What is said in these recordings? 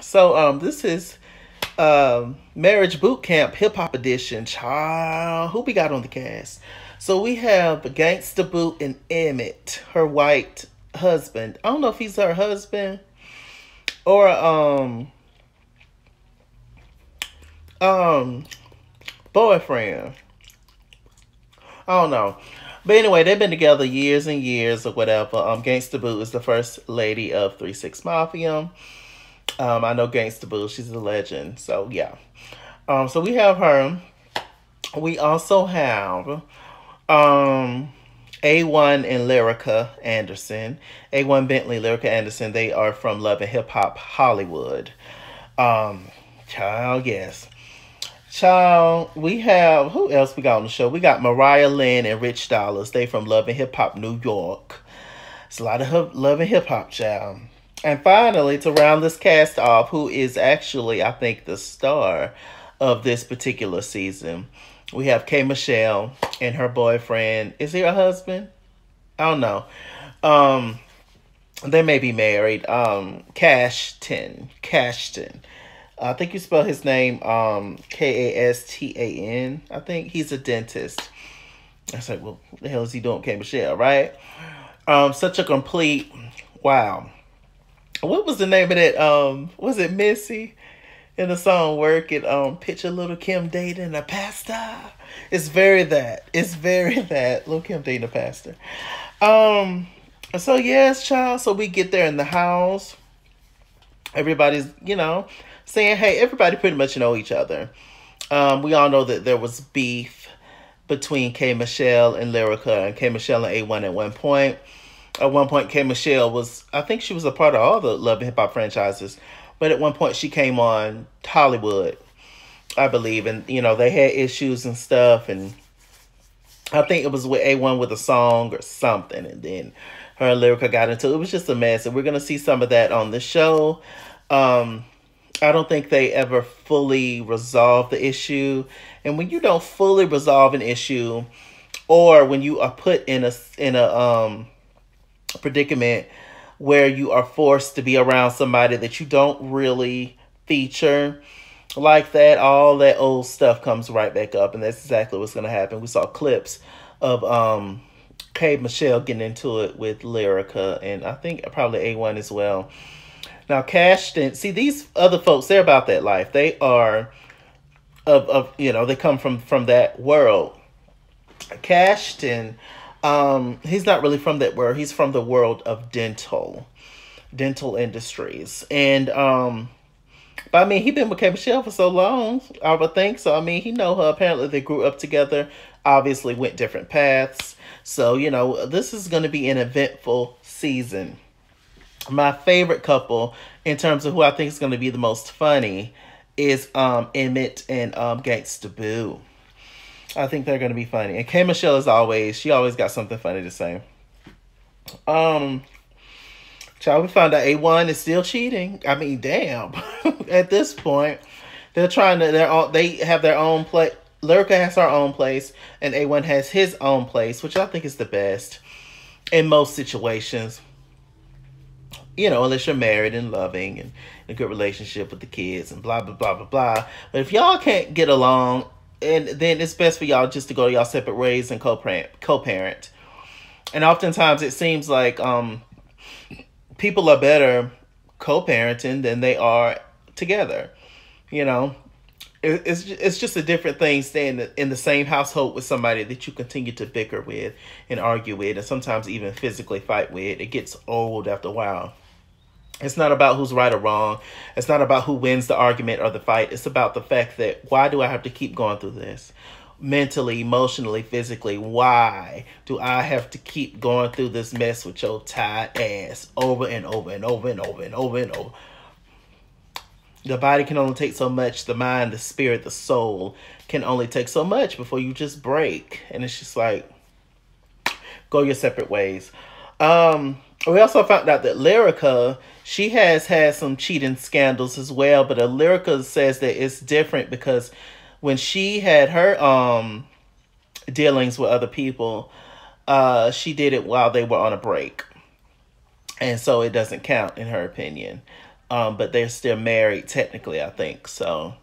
So this is Marriage Boot Camp Hip Hop Edition. Child, who we got on the cast? So we have Gangsta Boot and Emmett, her white husband. I don't know if he's her husband or um boyfriend. I don't know. But anyway, they've been together years and years or whatever. Gangsta Boo is the first lady of 3 6 Mafia. I know Gangsta Boo, she's a legend. So yeah. So we have her. We also have A1 and Lyrica Anderson. A1 Bentley, Lyrica Anderson, they are from Love and Hip Hop Hollywood. Child, yes. Child, we have, who else we got on the show? We got Mariah Lynn and Rich Dollars. They from Love and Hip Hop New York. It's a lot of Love and Hip Hop, child. And finally, to round this cast off, who is actually, I think, the star of this particular season, we have K. Michelle and her boyfriend. Is he her husband? I don't know. They may be married. Cashton. I think you spell his name Kastan. I think he's a dentist. I was like, well, what the hell is he doing, K. Michelle, right? Such a complete, wow. What was the name of that? Was it Missy in the song Work It? Picture little Kim dating a pastor. It's very that. It's very that. Little Kim dating a pastor. So yes, child. So we get there in the house. Everybody's, saying, hey, everybody pretty much know each other. We all know that there was beef between K. Michelle and Lyrica and K. Michelle and A1 at one point. At one point, K. Michelle was, I think she was a part of all the Love and Hip Hop franchises. But at one point, she came on Hollywood, I believe. And, they had issues and stuff. And I think it was with A1 with a song or something. And then her and Lyrica got into it. It was just a mess. And we're going to see some of that on the show. I don't think they ever fully resolved the issue. And when you don't fully resolve an issue, or when you are put in a predicament where you are forced to be around somebody that you don't really feature like that, all that old stuff comes right back up. And that's exactly what's going to happen. We saw clips of K. Michelle getting into it with Lyrica, and I think probably A1 as well. Now, Cashton, see, these other folks, they're about that life. They are they come from that world. Cashton, he's not really from that world. He's from the world of dental industries. And, but I mean, he been with K. Michelle for so long, I would think. So, I mean, he know her. Apparently, they grew up together, obviously went different paths. So, this is going to be an eventful season. My favorite couple, in terms of who I think is going to be the most funny, is Emmett and Gangsta Boo. I think they're going to be funny. And K. Michelle, she always got something funny to say. Child, we found out A1 is still cheating. I mean, damn. At this point, they have their own place. Lyrica has her own place, and A1 has his own place, which I think is the best in most situations. Unless you're married and loving and in a good relationship with the kids and blah, blah, blah, blah, blah. But if y'all can't get along, and then it's best for y'all just to go to y'all separate ways and co-parent. And oftentimes it seems like people are better co-parenting than they are together. It's just a different thing staying in the same household with somebody that you continue to bicker with and argue with and sometimes even physically fight with. It gets old after a while. It's not about who's right or wrong. It's not about who wins the argument or the fight. It's about the fact that, why do I have to keep going through this? Mentally, emotionally, physically, why do I have to keep going through this mess with your tired ass over and over and over and over and over and over? The body can only take so much. The mind, the spirit, the soul can only take so much before you just break. And it's just like, go your separate ways. We also found out that Lyrica, she has had some cheating scandals as well, but Lyrica says that it's different because when she had her dealings with other people, she did it while they were on a break. And so it doesn't count in her opinion. But they're still married technically, I think. So,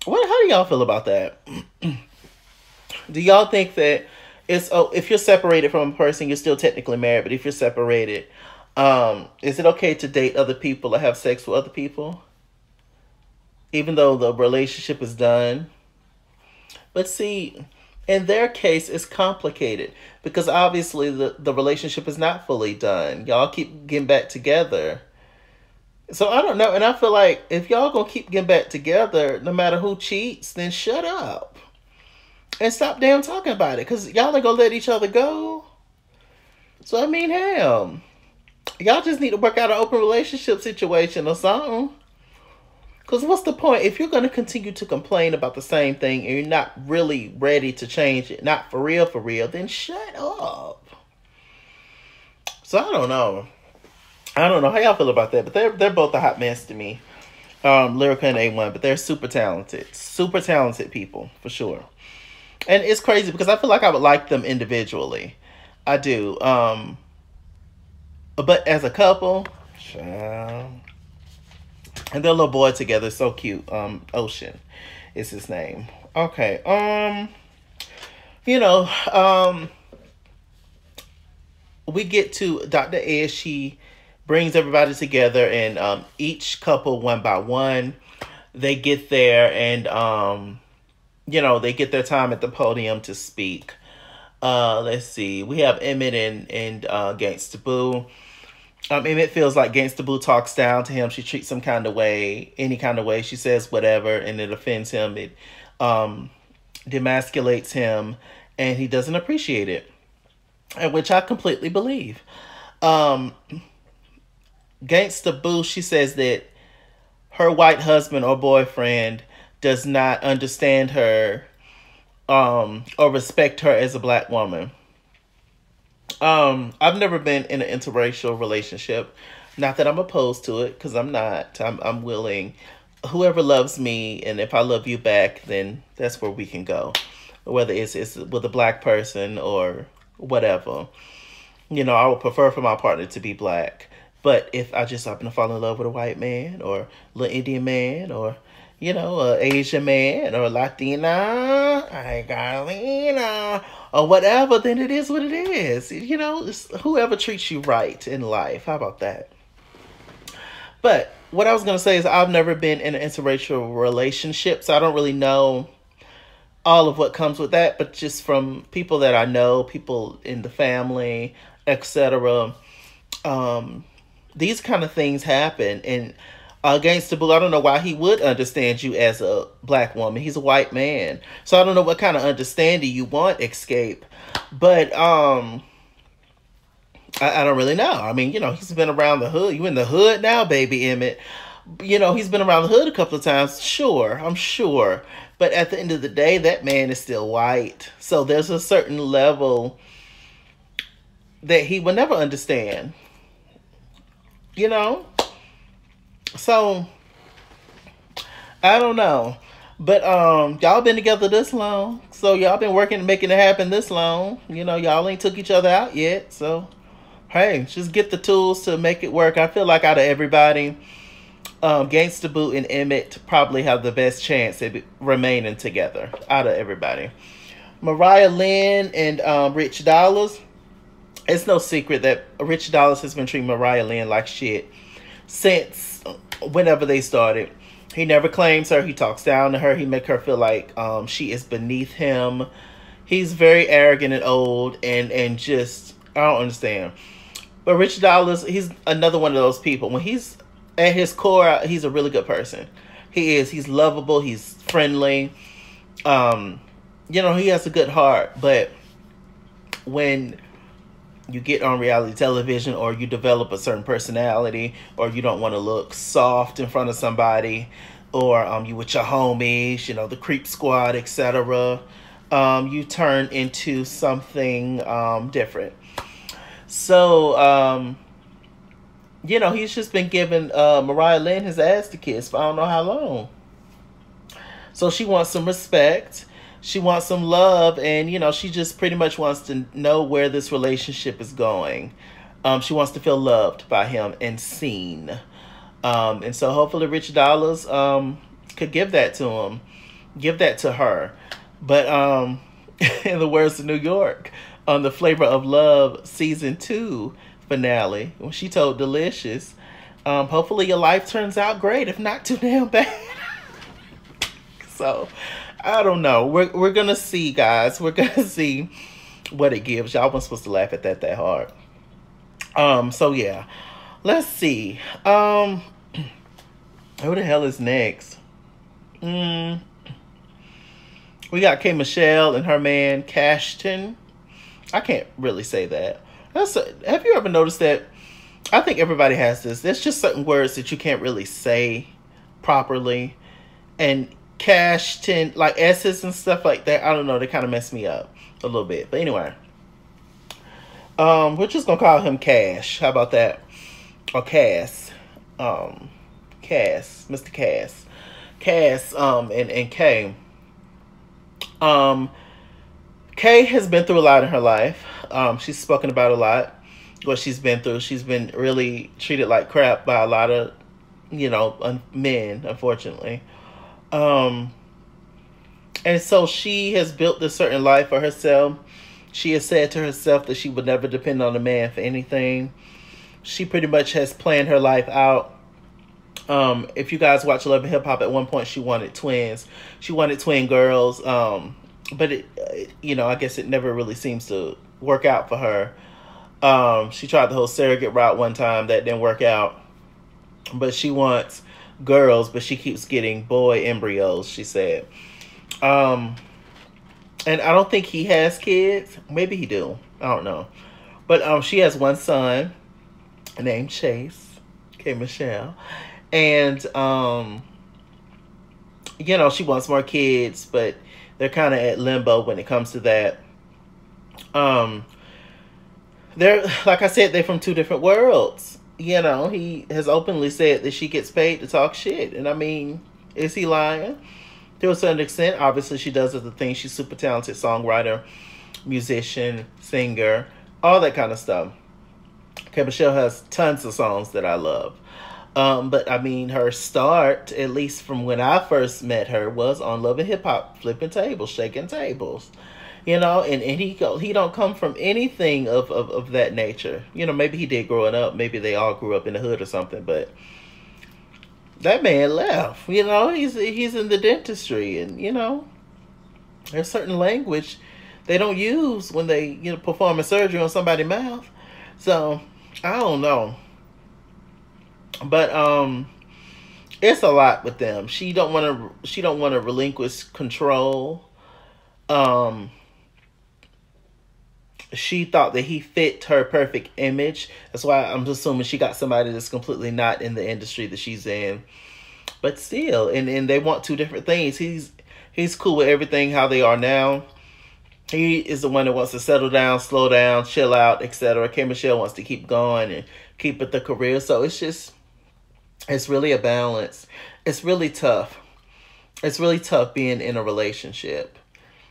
how do y'all feel about that? Do y'all think that it's, oh, if you're separated from a person, you're still technically married, but if you're separated, is it okay to date other people or have sex with other people, even though the relationship is done? But see, in their case, it's complicated because obviously the relationship is not fully done. Y'all keep getting back together. So I don't know. And I feel like if y'all gonna keep getting back together, no matter who cheats, then shut up. And stop damn talking about it. Because y'all ain't gonna let each other go. So I mean, hell. Y'all just need to work out an open relationship situation or something. Because what's the point? If you're going to continue to complain about the same thing and you're not really ready to change it, not for real, then shut up. So I don't know. I don't know how y'all feel about that. But they're both a hot mess to me. Lyrica and A1. But they're super talented. Super talented people, for sure. And it's crazy because I feel like I would like them individually. I do. But as a couple, child. And their little boy together, so cute. Ocean is his name. Okay. We get to Dr. Ed. She brings everybody together, and each couple, one by one, they get there, and they get their time at the podium to speak. Let's see. We have Emmett and Gangsta Boo. Emmett feels like Gangsta Boo talks down to him. She treats him kind of way, any kind of way. She says whatever, and it offends him. It demasculates him, and he doesn't appreciate it, which I completely believe. Gangsta Boo, she says that her white husband or boyfriend does not understand her or respect her as a black woman. I've never been in an interracial relationship. Not that I'm opposed to it, because I'm not. I'm willing. Whoever loves me, and if I love you back, then that's where we can go. Whether it's with a black person or whatever. I would prefer for my partner to be black. But if I just happen to fall in love with a white man or a little Indian man or, a Asian man or Latina, or whatever, then it is what it is. It's whoever treats you right in life. How about that? But what I was going to say is I've never been in an interracial relationship, so I don't really know all of what comes with that. But just from people that I know, people in the family, etc., these kind of things happen. And Gangsta Boo, I don't know why he would understand you as a black woman. He's a white man. So I don't know what kind of understanding you want, Escape. But I don't really know. I mean, he's been around the hood. You in the hood now, baby Emmett. He's been around the hood a couple of times. Sure, I'm sure. But at the end of the day, that man is still white. So there's a certain level that he will never understand. So I don't know. But y'all been together this long. So y'all been working and making it happen this long. Y'all ain't took each other out yet. So hey, just get the tools to make it work. I feel like out of everybody, Gangsta Boo and Emmett probably have the best chance at remaining together out of everybody. Mariah Lynn and Rich Dollaz. It's no secret that Rich Dollaz has been treating Mariah Lynn like shit since whenever they started. He never claims her. He talks down to her. He make her feel like she is beneath him. He's very arrogant and old and just, I don't understand. But Rich Dollaz, he's another one of those people. When he's at his core, he's a really good person. He is. He's lovable. He's friendly. He has a good heart. But when you get on reality television or you develop a certain personality or you don't want to look soft in front of somebody or you with your homies, the creep squad, etc., you turn into something different. So, he's just been giving Mariah Lynn his ass to kiss for I don't know how long. So she wants some respect. She wants some love, and, she just pretty much wants to know where this relationship is going. She wants to feel loved by him and seen. And so hopefully Rich Dollars could give that to him, give that to her. But in the words of New York, on the Flavor of Love season 2 finale, when she told Delicious, hopefully your life turns out great, if not too damn bad. So I don't know. We're gonna see, guys. We're gonna see what it gives. Y'all weren't supposed to laugh at that hard. So yeah. Let's see. Who the hell is next? We got K Michelle and her man Cashton. I can't really say that. Have you ever noticed that? I think everybody has this. There's just certain words that you can't really say properly. And Cashton, like S's and stuff like that, I don't know, they kind of mess me up a little bit. But anyway. We're just gonna call him Cash. How about that? Or Cass. Cass. Mr. Cass. Cass, and Kay. Kay has been through a lot in her life. She's spoken about a lot what she's been through. She's been really treated like crap by a lot of, men, unfortunately. And so she has built this certain life for herself. She has said to herself that she would never depend on a man for anything. She pretty much has planned her life out. If you guys watch Love and Hip Hop, at one point she wanted twins. She wanted twin girls. But I guess it never really seems to work out for her. She tried the whole surrogate route one time. That didn't work out. But she wants girls, but she keeps getting boy embryos, she said. And I don't think he has kids. Maybe he do. I don't know. But she has one son named Chase. K Michelle. And, she wants more kids, but they're kind of at limbo when it comes to that. They're, like I said, they're from two different worlds. He has openly said that she gets paid to talk shit. And I mean, is he lying? To a certain extent, obviously she does other things. She's super talented songwriter, musician, singer, all that kind of stuff. K Michelle has tons of songs that I love. But I mean, her start, at least from when I first met her, was on Love and Hip Hop, flipping tables, shaking tables. And he don't come from anything of that nature. Maybe he did growing up. Maybe they all grew up in the hood or something, but that man left. He's in the dentistry, and there's certain language they don't use when they perform a surgery on somebody's mouth. So I don't know, but it's a lot with them. She don't want to relinquish control. She thought that he fit her perfect image. That's why I'm assuming she got somebody that's completely not in the industry that she's in. But still, and they want two different things. He's cool with everything how they are now. He is the one that wants to settle down, slow down, chill out, etc. K Michelle wants to keep going and keep with the career. So it's really a balance. It's really tough. It's really tough being in a relationship.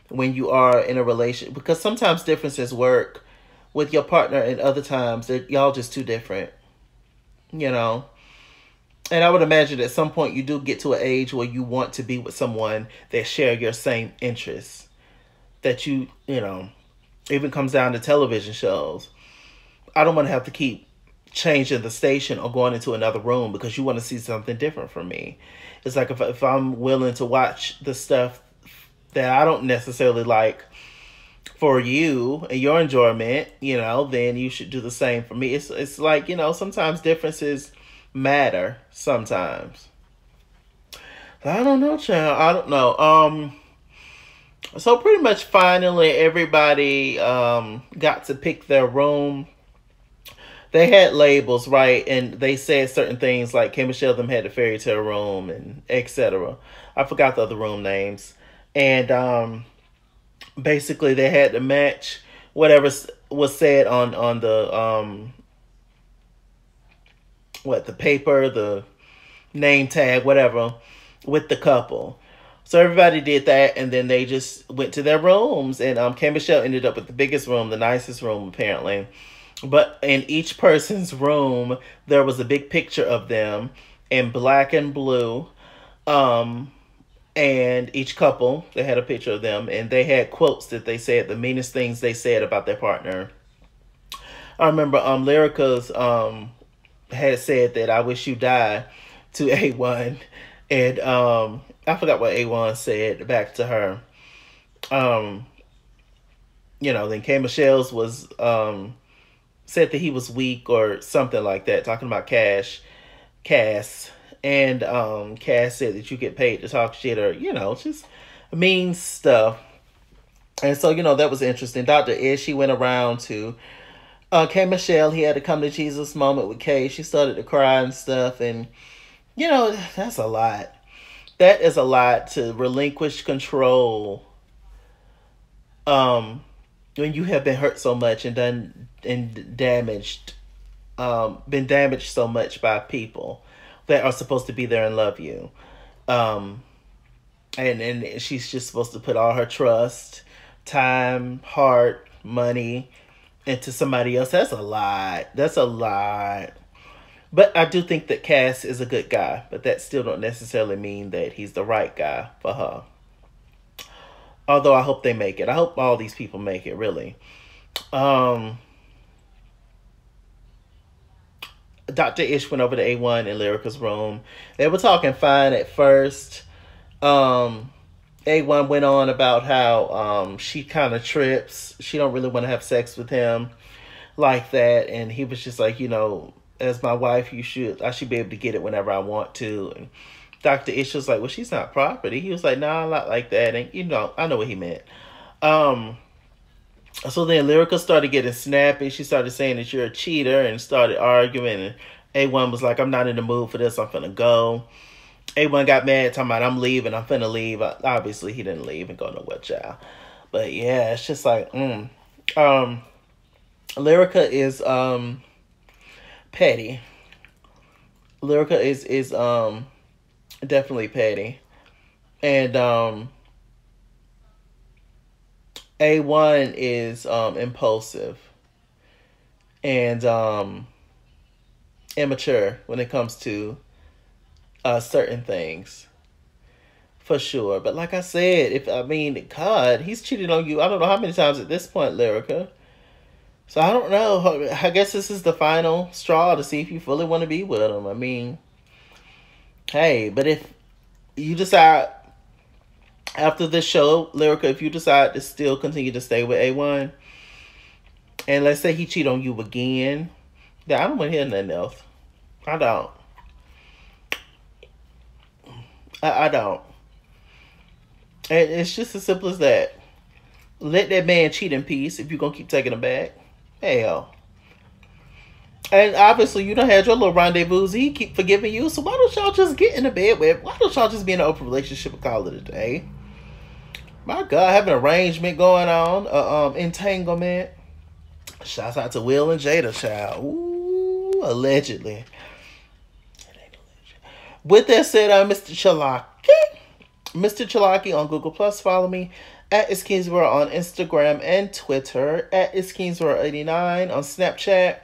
When you are in a relationship, because sometimes differences work with your partner, and other times y'all just too different, And I would imagine at some point you do get to an age where you want to be with someone that share your same interests. That even comes down to television shows. I don't want to have to keep changing the station or going into another room because you want to see something different from me. It's like if I'm willing to watch the stuff that I don't necessarily like for you and your enjoyment, then you should do the same for me. It's like, sometimes differences matter sometimes. I don't know, child. I don't know. So pretty much finally everybody got to pick their room. They had labels, right? And they said certain things like K Michelle them had the fairy tale room and etc. I forgot the other room names. And basically they had to match whatever was said on the the paper, the name tag, whatever, with the couple. So everybody did that, and then they just went to their rooms. And K Michelle ended up with the biggest room, the nicest room apparently. But in each person's room, there was a big picture of them. in black and blue. Um, and each couple, they had a picture of them, and they had quotes that they said the meanest things they said about their partner. I remember Lyrica's had said that I wish you die to A1, and I forgot what A1 said back to her. Um, then K Michelle's was said that he was weak or something like that, talking about Cass, and Cass said that you get paid to talk shit or just mean stuff. And so that was interesting. Dr. Ish, he went around to K Michelle. He had to come to Jesus moment with Kay. She started to cry and stuff, and that's a lot. That is a lot to relinquish control. When you have been hurt so much and done and damaged, been damaged so much by people that are supposed to be there and love you, and she's just supposed to put all her trust, time, heart, money into somebody else. That's a lot. That's a lot. But I do think that Cass is a good guy, but that still don't necessarily mean that he's the right guy for her. Although I hope they make it. I hope all these people make it, really. Dr. Ish went over to A1 in Lyrica's room. They were talking fine at first. A1 went on about how she kind of trips. She don't really want to have sex with him like that. And he was just like, as my wife, I should be able to get it whenever I want to. And Dr. Ish was like, well, she's not property. He was like, no, nah, not like that. And, I know what he meant. So then Lyrica started getting snappy. She started saying that you're a cheater and started arguing. And A1 was like, I'm not in the mood for this. I'm finna go. A1 got mad, talking about, I'm leaving. I'm finna leave. Obviously, he didn't leave and go nowhere, child. But yeah, it's just like, Lyrica is petty. Lyrica is definitely petty. And A1 is impulsive and immature when it comes to certain things, for sure. But like I said, God, he's cheated on you I don't know how many times at this point, Lyrica. So I don't know. I guess this is the final straw to see if you fully want to be with him. Hey, but if you decide after this show, Lyrica, if you decide to still continue to stay with A1, and let's say he cheat on you again, then I don't want to hear nothing else. I don't. I don't. And it's just as simple as that. Let that man cheat in peace if you're going to keep taking him back. Hell. And obviously, you done had your little rendezvous. He keep forgiving you. So why don't y'all just get in the bed with? Why don't y'all just be in an open relationship and call it a day? My God, have an arrangement going on. Entanglement. Shouts out to Will and Jada, child. Ooh, allegedly. With that said, I'm Mr. Chalaki. Mr. Chalaki on Google Plus. Follow me at Iskinsborough on Instagram and Twitter. At Iskinsborough89 on Snapchat.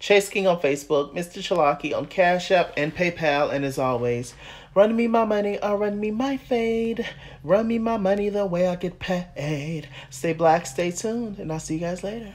Chase King on Facebook. Mr. Chalaki on Cash App and PayPal. And as always, run me my money or run me my fade. Run me my money the way I get paid. Stay black, stay tuned, and I'll see you guys later.